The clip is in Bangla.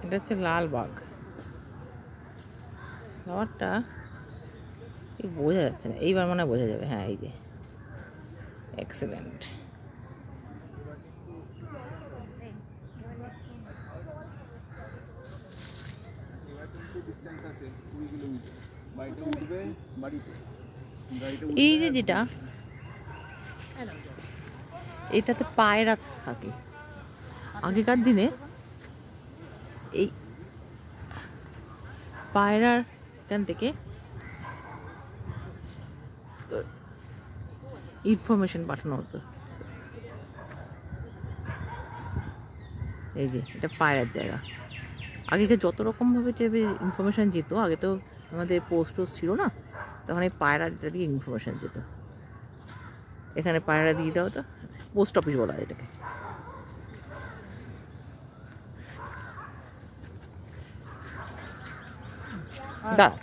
এটা হচ্ছে লালবাগ। ফ্লাওয়ারটা ঠিক বোঝা যাচ্ছে না, এইবার মনে হয় বোঝা যাবে। হ্যাঁ, এই যে এক্সেলেন্ট। এই যে যেটা এটাতে পায়রা থাকে আগেকার দিনে, এই পায়রার এখান থেকে ইনফরমেশন পাঠানো হতো। এই যে এটা পায়রার জায়গা। আগেকার যত রকমভাবে ইনফরমেশান যেত, আগে তো আমাদের পোস্ট ছিল না, তখন এই পায়রা দিয়ে ইনফরমেশান যেত। এখানে পায়রা দিয়ে দেওয়া হতো, পোস্ট অফিস বলা হয় এটাকে। দাঁড়া।